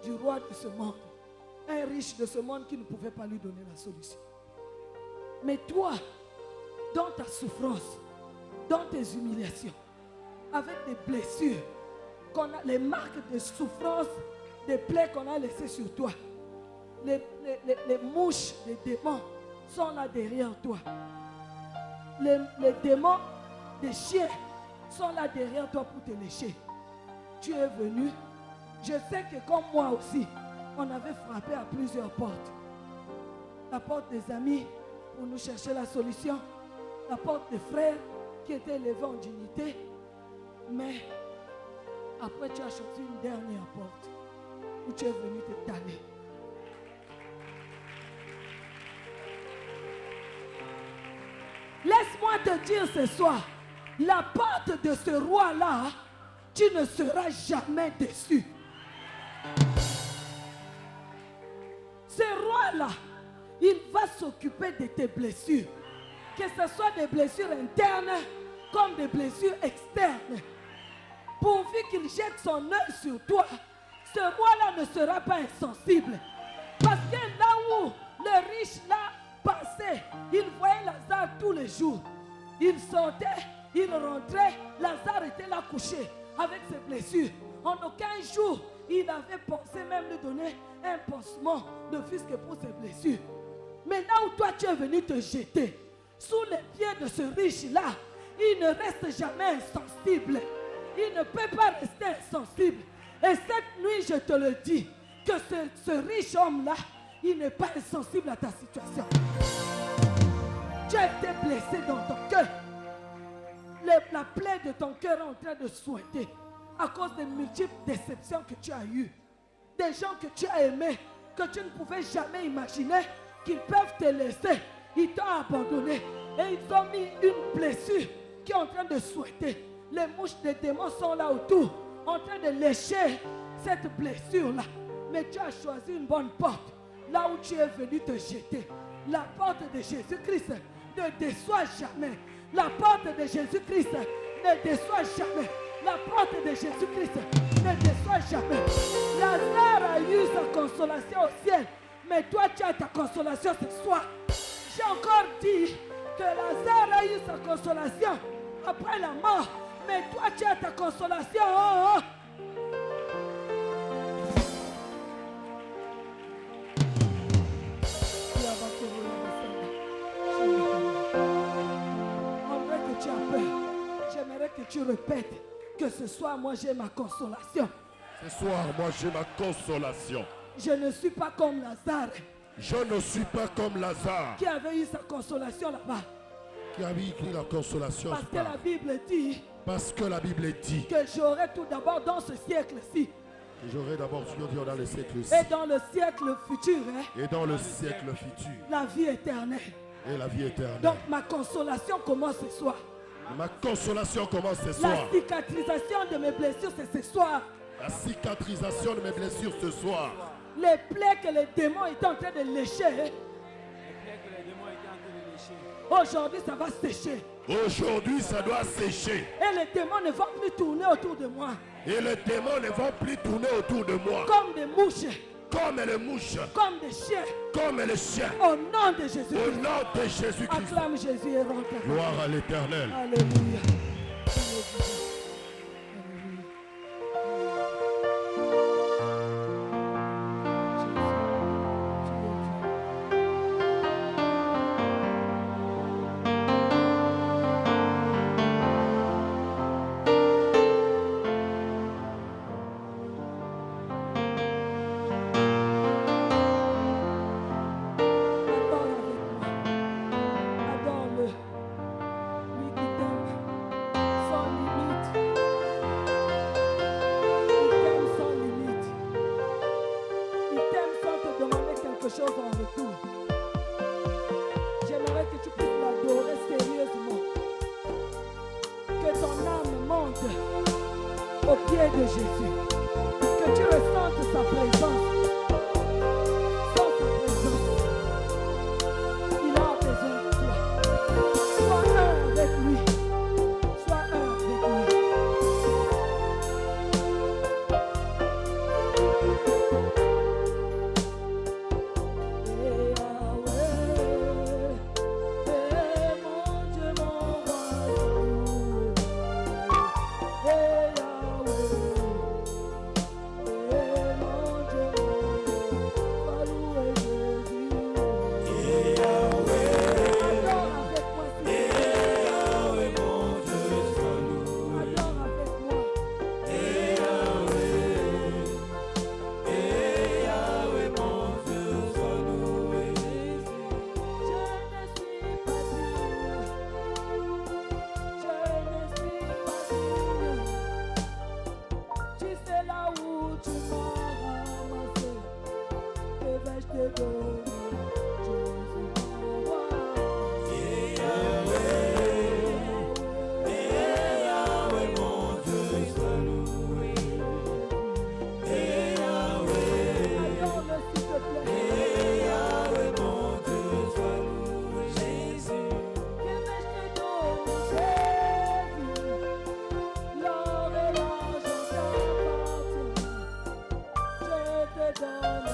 du roi de ce monde, un riche de ce monde qui ne pouvait pas lui donner la solution. Mais toi, dans ta souffrance, dans tes humiliations, avec des blessures, les marques de souffrance, des plaies qu'on a laissées sur toi, les mouches, les démons sont là derrière toi. Les démons des chiens sont là derrière toi pour te lécher. Tu es venu. Je sais que comme moi aussi, on avait frappé à plusieurs portes. La porte des amis pour nous chercher la solution. La porte des frères qui étaient élevés en dignité. Mais après tu as choisi une dernière porte où tu es venu te tanner. Laisse-moi te dire ce soir, la porte de ce roi-là, tu ne seras jamais déçu. Ce roi-là, il va s'occuper de tes blessures. Que ce soit des blessures internes comme des blessures externes. Pourvu qu'il jette son œil sur toi, ce roi-là ne sera pas insensible. Parce que là où le riche là passait, il voyait Lazare tous les jours. Il sortait, il rentrait, Lazare était là couché avec ses blessures. En aucun jour, il avait pensé même lui donner un pansement de fils que pour ses blessures. Mais là où toi tu es venu te jeter, sous les pieds de ce riche-là, il ne reste jamais insensible. Il ne peut pas rester insensible. Et cette nuit, je te le dis, que ce riche homme-là, il n'est pas insensible à ta situation. Tu as été blessé dans ton cœur. La plaie de ton cœur est en train de sointer à cause des multiples déceptions que tu as eues. Des gens que tu as aimés, que tu ne pouvais jamais imaginer qu'ils peuvent te laisser. Ils t'ont abandonné et ils ont mis une blessure qui est en train de sointer. Les mouches des démons sont là autour, en train de lécher cette blessure-là. Mais tu as choisi une bonne porte, là où tu es venu te jeter. La porte de Jésus-Christ ne déçoit jamais. La porte de Jésus-Christ ne déçoit jamais. La porte de Jésus-Christ ne déçoit jamais. Lazare a eu sa consolation au ciel, mais toi tu as ta consolation ce soir. J'ai encore dit que Lazare a eu sa consolation après la mort, mais toi tu as ta consolation. On dirait que tu as peur. J'aimerais que tu répètes que ce soir, moi j'ai ma consolation. Ce soir, moi j'ai ma consolation. Je ne suis pas comme Lazare. Je ne suis pas comme Lazare. Qui avait eu sa consolation là-bas. Qui avait écrit la consolation. Parce que la Bible dit. Parce que la Bible dit. Que j'aurai tout d'abord dans ce siècle-ci. Que j'aurai d'abord dans le siècle-ci. Et dans le siècle futur. Et dans le siècle futur. La vie éternelle. Et la vie éternelle. Donc ma consolation commence ce soir. Ma consolation commence ce soir. La cicatrisation de mes blessures, c'est ce soir. La cicatrisation de mes blessures ce soir. Les plaies que les démons étaient en train de lécher. Aujourd'hui, ça va sécher. Aujourd'hui, ça doit sécher. Et les démons ne vont plus tourner autour de moi. Et les démons ne vont plus tourner autour de moi. Comme des mouches. Comme les mouches. Comme des chiens. Comme les chiens. Au nom de Jésus-Christ. Au nom de Jésus-Christ. Acclame Jésus et rentre. Gloire à l'Éternel. Alléluia. Apprends-moi à t'adorer.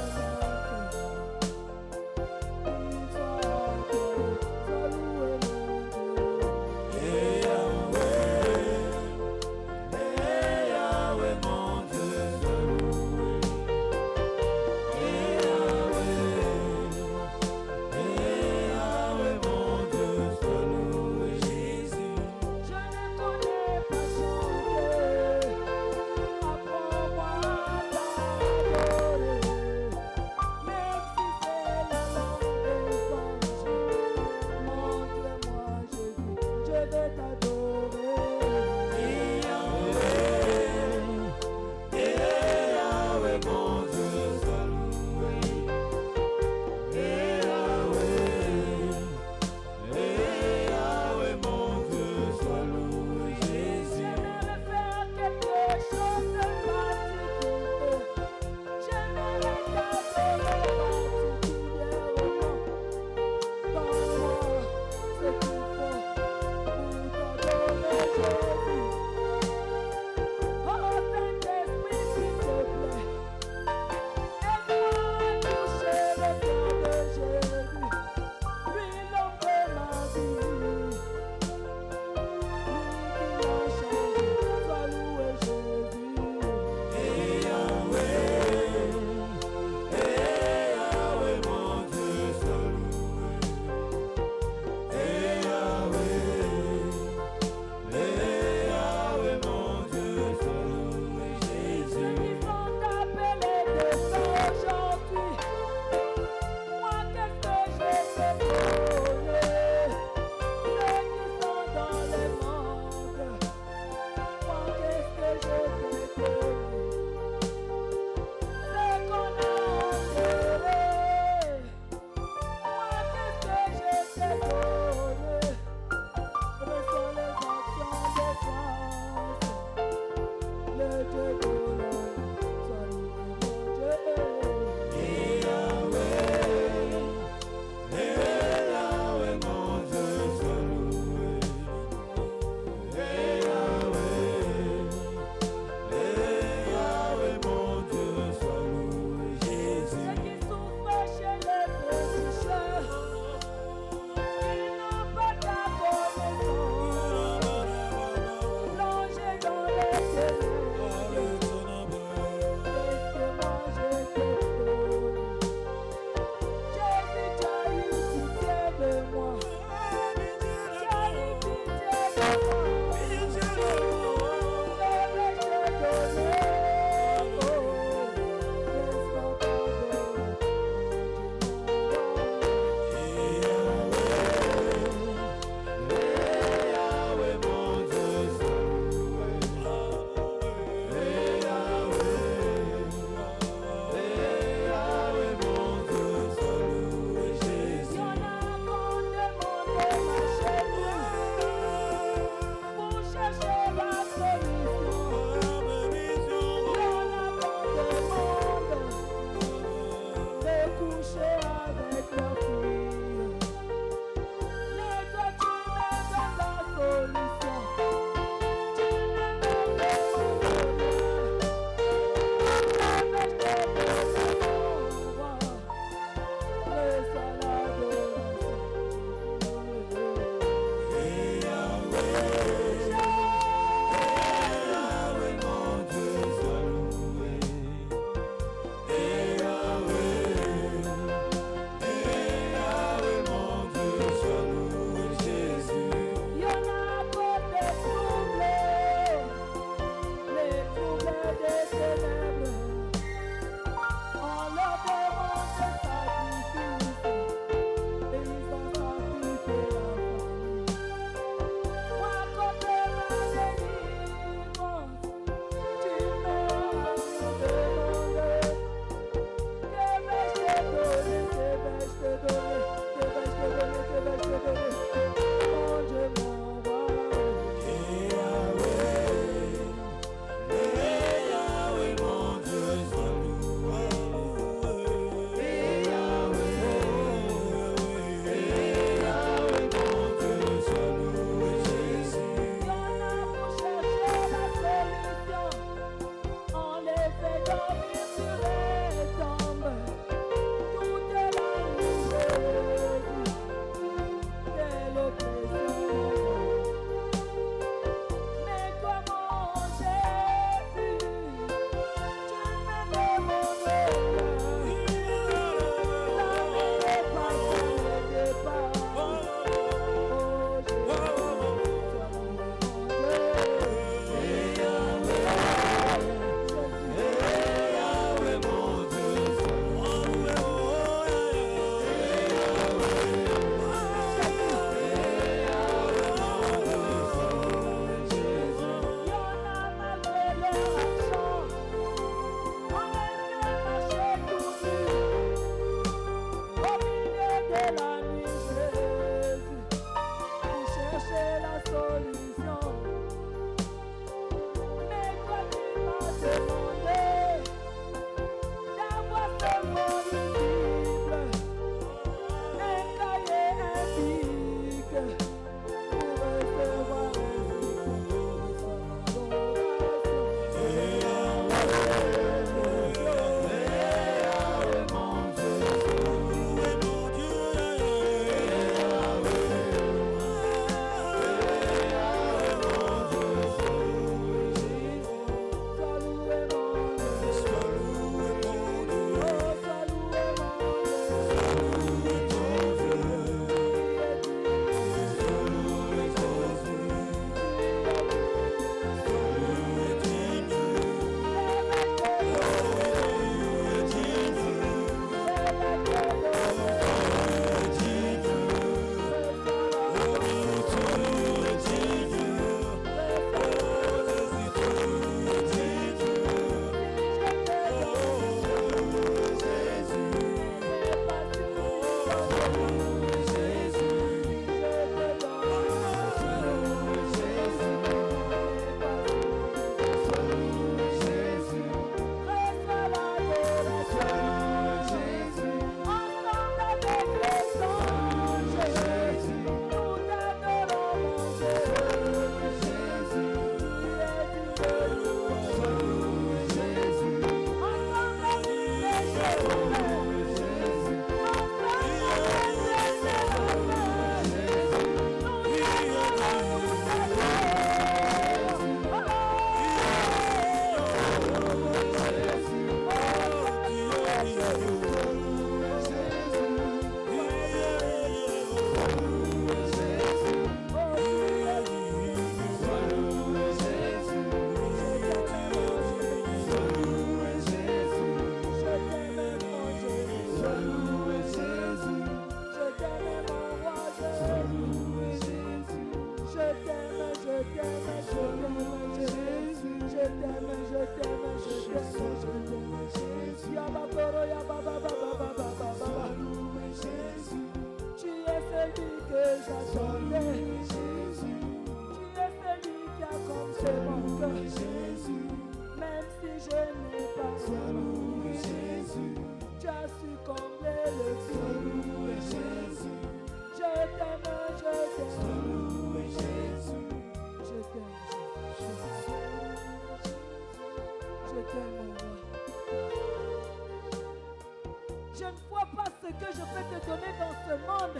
Je ne vois pas ce que je peux te donner dans ce monde.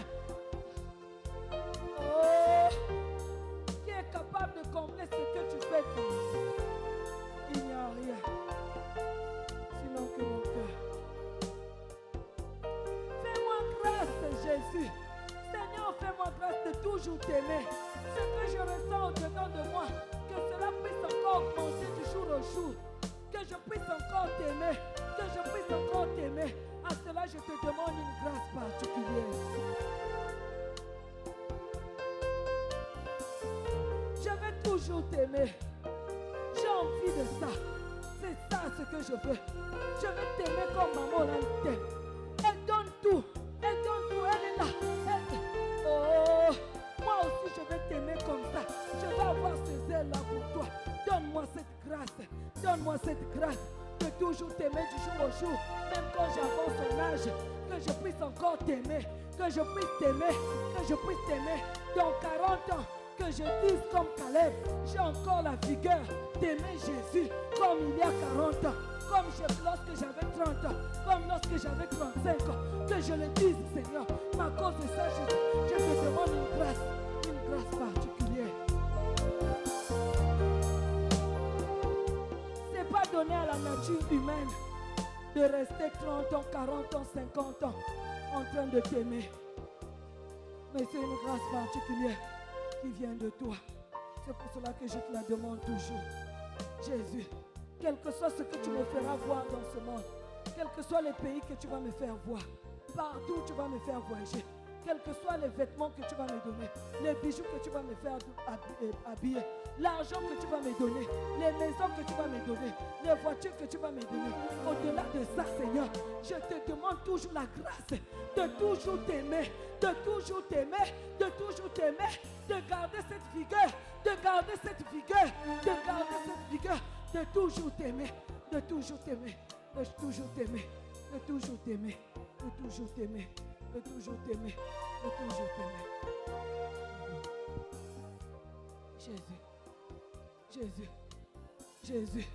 Oh, qui est capable de combler ce que tu fais pour moi? Il n'y a rien, sinon que mon cœur. Fais-moi grâce, Jésus. Seigneur, fais-moi grâce de toujours t'aimer. Ce que je ressens au-dedans de moi, que cela puisse encore augmenter du jour au jour. Que je puisse encore t'aimer. Que je puisse encore t'aimer. À cela, je te demande une grâce particulière. Je vais toujours t'aimer. J'ai envie de ça. C'est ça ce que je veux. Je vais t'aimer comme maman elle t'aime. Elle donne tout. Elle donne tout. Elle est là. Oh, moi aussi je vais t'aimer comme ça. Je vais avoir ces ailes-là pour toi. Donne-moi cette grâce. Donne-moi cette grâce de toujours t'aimer du jour au jour. Même quand j'avance en âge, que je puisse encore t'aimer. Que je puisse t'aimer. Que je puisse t'aimer. Dans 40 ans, que je dise comme Caleb, j'ai encore la vigueur d'aimer Jésus comme il y a 40 ans. Comme lorsque j'avais 30 ans. Comme lorsque j'avais 35 ans. Que je le dise, Seigneur. À cause de ça, je te demande une grâce particulière. C'est pas donné à la nature humaine de rester 30 ans, 40 ans, 50 ans en train de t'aimer. Mais c'est une grâce particulière qui vient de toi. C'est pour cela que je te la demande toujours. Jésus, quel que soit ce que tu me feras voir dans ce monde, quels que soient les pays que tu vas me faire voir, partout tu vas me faire voyager, quels que soient les vêtements que tu vas me donner, les bijoux que tu vas me faire habiller, l'argent que tu vas me donner, les maisons que tu vas me donner, les voitures que tu vas me donner. Au-delà de ça, Seigneur, je te demande toujours la grâce de toujours t'aimer, de toujours t'aimer, de toujours t'aimer, de garder cette vigueur, de garder cette vigueur, de garder cette vigueur, de toujours t'aimer, de toujours t'aimer, de toujours t'aimer, de toujours t'aimer, de toujours t'aimer, de toujours t'aimer, de toujours t'aimer. Jésus, Jésus, Jésus,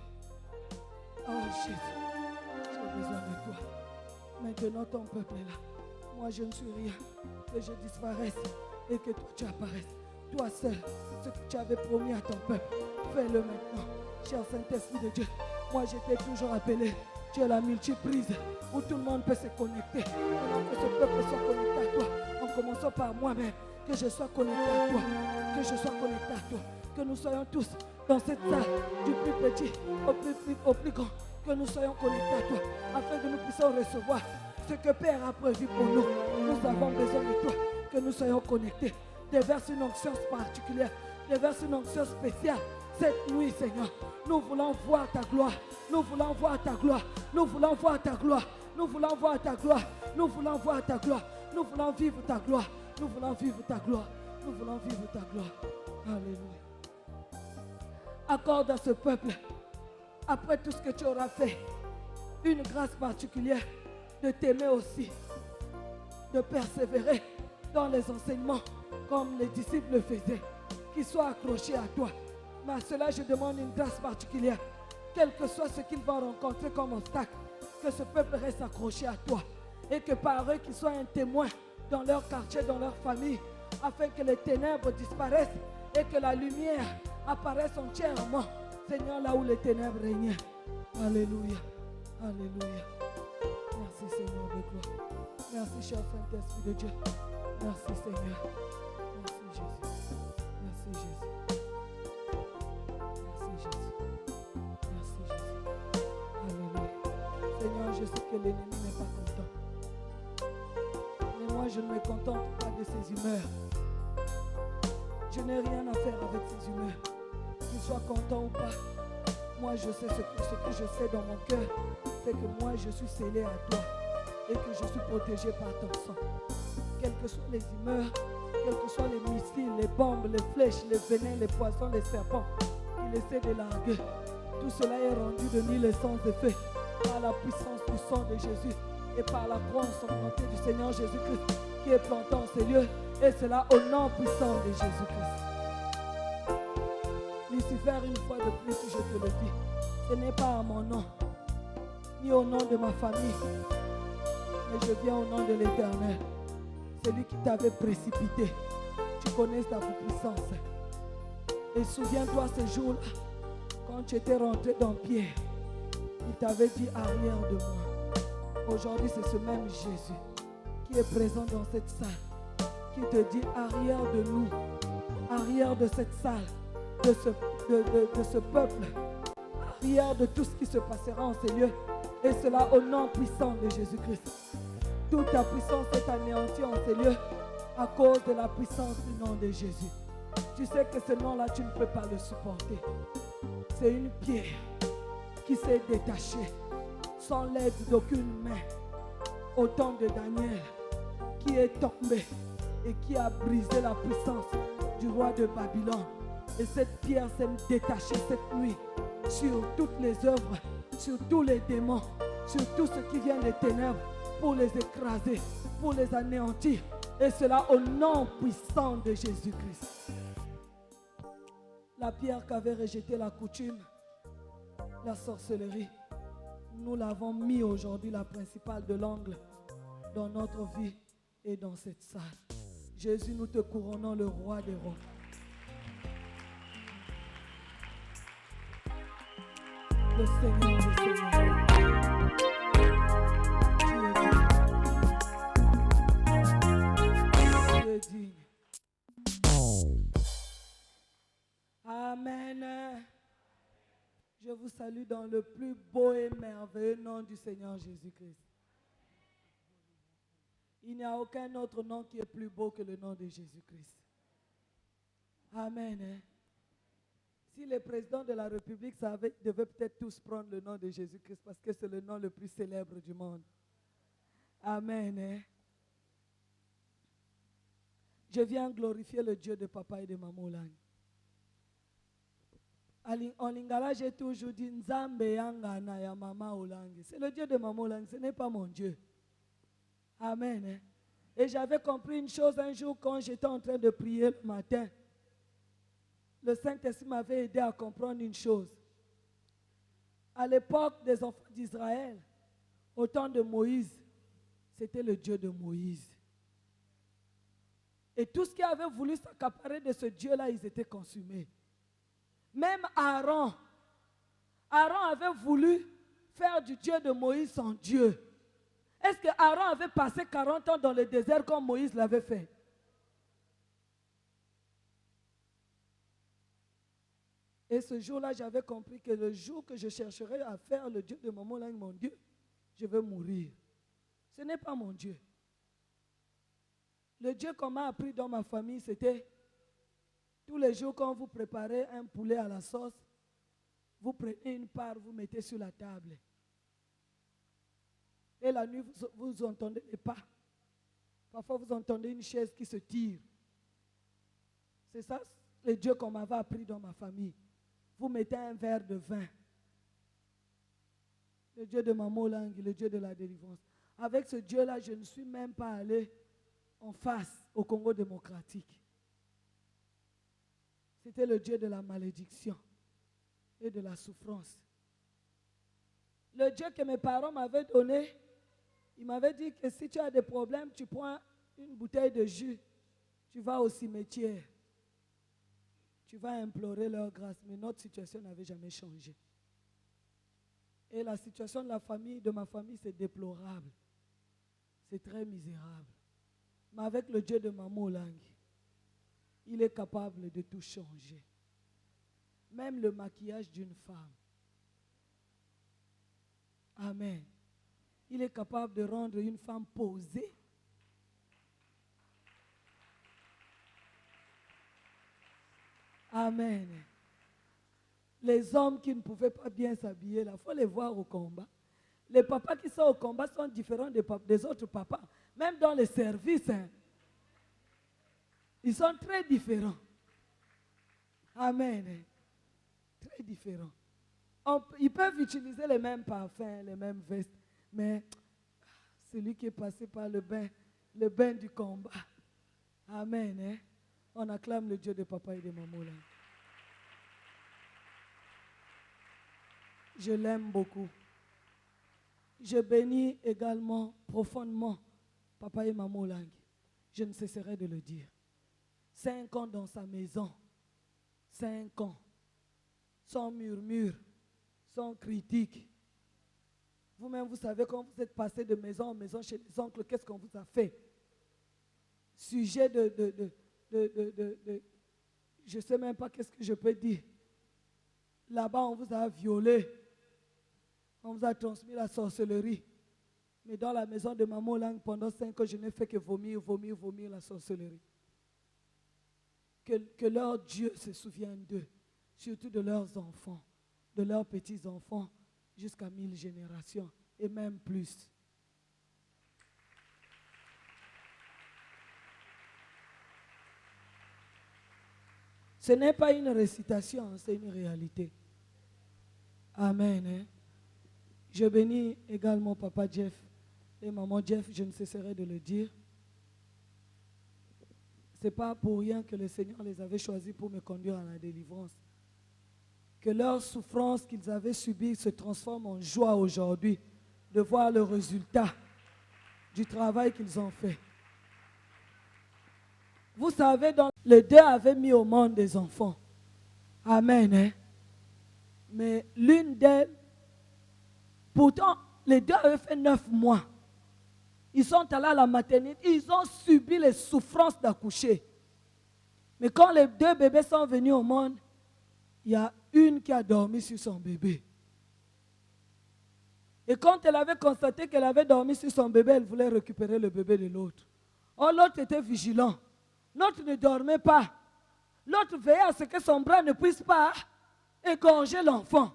oh Jésus, j'ai besoin de toi. Maintenant ton peuple est là. Moi je ne suis rien, que je disparaisse et que toi tu apparaisses. Toi seul, ce que tu avais promis à ton peuple, fais-le maintenant. Cher Saint-Esprit de Dieu, moi je t'ai toujours appelé. Tu es la multiprise où tout le monde peut se connecter. Pendant que ce peuple soit connecté à toi, en commençant par moi-même, que je sois connecté à toi, que je sois connecté à toi, que nous soyons tous dans cette salle, du plus petit au plus grand, que nous soyons connectés à toi, afin que nous puissions recevoir ce que Père a prévu pour nous. Nous avons besoin de toi, que nous soyons connectés. Déverse une onction particulière, déverse une onction spéciale. Cette nuit, Seigneur, nous voulons voir ta gloire. Nous voulons voir ta gloire. Nous voulons voir ta gloire. Nous voulons voir ta gloire. Nous voulons voir ta gloire. Nous voulons vivre ta gloire. Nous voulons vivre ta gloire. Nous voulons vivre ta gloire. Alléluia. Accorde à ce peuple, après tout ce que tu auras fait, une grâce particulière de t'aimer aussi, de persévérer dans les enseignements comme les disciples le faisaient, qu'ils soient accrochés à toi. Mais à cela, je demande une grâce particulière. Quel que soit ce qu'ils vont rencontrer comme obstacle, que ce peuple reste accroché à toi. Et que par eux, qu'ils soient un témoin dans leur quartier, dans leur famille, afin que les ténèbres disparaissent et que la lumière apparaisse entièrement, Seigneur, là où les ténèbres régnaient. Alléluia. Alléluia. Merci, Seigneur de gloire. Merci, cher Saint-Esprit de Dieu. Merci, Seigneur. Merci, Jésus. Merci, Jésus. Merci, Jésus. Merci, Jésus. Alléluia. Seigneur, je sais que l'ennemi n'est pas content. Mais moi, je ne me contente pas de ces humeurs. Je n'ai rien à faire avec ces humeurs. Qu'il soit content ou pas. Moi, je sais ce que je sais dans mon cœur, c'est que moi, je suis scellé à toi et que je suis protégé par ton sang. Quelles que soient les humeurs, quels que soient les missiles, les bombes, les flèches, les venins, les poissons, les serpents qu'il essaie de larguer, tout cela est rendu de nul et sans effet par la puissance du sang de Jésus et par la croix ensanglantée du Seigneur Jésus-Christ qui est planté en ces lieux, et cela au nom puissant de Jésus-Christ. Lucifer, une fois de plus, je te le dis, ce n'est pas à mon nom, ni au nom de ma famille, mais je viens au nom de l'Éternel, celui qui t'avait précipité. Tu connais sa puissance. Et souviens-toi ce jour-là, quand tu étais rentré dans Pierre, il t'avait dit arrière de moi. Aujourd'hui, c'est ce même Jésus qui est présent dans cette salle, qui te dit arrière de nous, arrière de cette salle, de ce peuple, arrière de tout ce qui se passera en ces lieux, et cela au nom puissant de Jésus-Christ. Toute ta puissance est anéantie en ces lieux à cause de la puissance du nom de Jésus. Tu sais que ce nom-là, tu ne peux pas le supporter. C'est une pierre qui s'est détachée sans l'aide d'aucune main au temps de Daniel, qui est tombé et qui a brisé la puissance du roi de Babylone. Et cette pierre s'est détachée cette nuit sur toutes les œuvres, sur tous les démons, sur tout ce qui vient des ténèbres, pour les écraser, pour les anéantir. Et cela au nom puissant de Jésus-Christ. La pierre qu'avait rejetée la coutume, la sorcellerie, nous l'avons mis aujourd'hui la principale de l'angle dans notre vie et dans cette salle. Jésus, nous te couronnons le roi des rois. Le Seigneur, le Seigneur. Tu es digne. Amen. Je vous salue dans le plus beau et merveilleux nom du Seigneur Jésus-Christ. Il n'y a aucun autre nom qui est plus beau que le nom de Jésus-Christ. Amen. Si les présidents de la République savaient, ils devaient peut-être tous prendre le nom de Jésus-Christ parce que c'est le nom le plus célèbre du monde. Amen. Je viens glorifier le Dieu de papa et de maman Olang. En lingala, j'ai toujours dit Nzambe yangana ya mama Olang. C'est le Dieu de maman Olang, ce n'est pas mon Dieu. Amen. Et j'avais compris une chose un jour quand j'étais en train de prier le matin. Le Saint-Esprit m'avait aidé à comprendre une chose. À l'époque des enfants d'Israël, au temps de Moïse, c'était le Dieu de Moïse. Et tout ce qui avait voulu s'accaparer de ce Dieu-là, ils étaient consumés. Même Aaron avait voulu faire du Dieu de Moïse son Dieu. Est-ce que Aaron avait passé 40 ans dans le désert comme Moïse l'avait fait? Et ce jour-là, j'avais compris que le jour que je chercherai à faire le Dieu de maman Olang, mon Dieu, je vais mourir. Ce n'est pas mon Dieu. Le Dieu qu'on m'a appris dans ma famille, c'était tous les jours quand vous préparez un poulet à la sauce, vous prenez une part, vous mettez sur la table. Et la nuit, vous entendez les pas. Parfois, vous entendez une chaise qui se tire. C'est ça le Dieu qu'on m'avait appris dans ma famille. Vous mettez un verre de vin. Le Dieu de maman Olang, le Dieu de la délivrance. Avec ce Dieu-là, je ne suis même pas allé en face au Congo démocratique. C'était le Dieu de la malédiction et de la souffrance. Le Dieu que mes parents m'avaient donné, il m'avait dit que si tu as des problèmes, tu prends une bouteille de jus, tu vas au cimetière, tu vas implorer leur grâce. Mais notre situation n'avait jamais changé. Et la situation de la famille, de ma famille, c'est déplorable. C'est très misérable. Mais avec le Dieu de Maman Olangi, il est capable de tout changer. Même le maquillage d'une femme. Amen. Il est capable de rendre une femme posée. Amen. Les hommes qui ne pouvaient pas bien s'habiller, il faut les voir au combat. Les papas qui sont au combat sont différents des autres papas. Même dans les services, ils sont très différents. Amen. Très différents. Ils peuvent utiliser les mêmes parfums, les mêmes vestes, mais celui qui est passé par le bain du combat. Amen. On acclame le Dieu de papa et de maman là. Je l'aime beaucoup. Je bénis également profondément papa et maman Olangi. Je ne cesserai de le dire. 5 ans dans sa maison. 5 ans. Sans murmure, sans critique. Vous-même, vous savez, quand vous êtes passé de maison en maison chez les oncles, qu'est-ce qu'on vous a fait? Sujet je ne sais même pas qu'est-ce que je peux dire. Là-bas, on vous a violé. On vous a transmis la sorcellerie. Mais dans la maison de Maman Olangi, pendant 5 ans, je n'ai fait que vomir la sorcellerie. Que leur Dieu se souvienne d'eux, surtout de leurs enfants, de leurs petits-enfants, jusqu'à 1000 générations, et même plus. Ce n'est pas une récitation, c'est une réalité. Amen. Je bénis également Papa Jeff et Maman Jeff, je ne cesserai de le dire. Ce n'est pas pour rien que le Seigneur les avait choisis pour me conduire à la délivrance. Que leur souffrance qu'ils avaient subie se transforme en joie aujourd'hui de voir le résultat du travail qu'ils ont fait. Vous savez, les 2 avaient mis au monde des enfants. Amen. Mais l'une d'elles, pourtant, les 2 avaient fait 9 mois. Ils sont allés à la maternité, ils ont subi les souffrances d'accoucher. Mais quand les 2 bébés sont venus au monde, il y a une qui a dormi sur son bébé. Et quand elle avait constaté qu'elle avait dormi sur son bébé, elle voulait récupérer le bébé de l'autre. Or, l'autre était vigilant. L'autre ne dormait pas. L'autre veillait à ce que son bras ne puisse pas égorger l'enfant.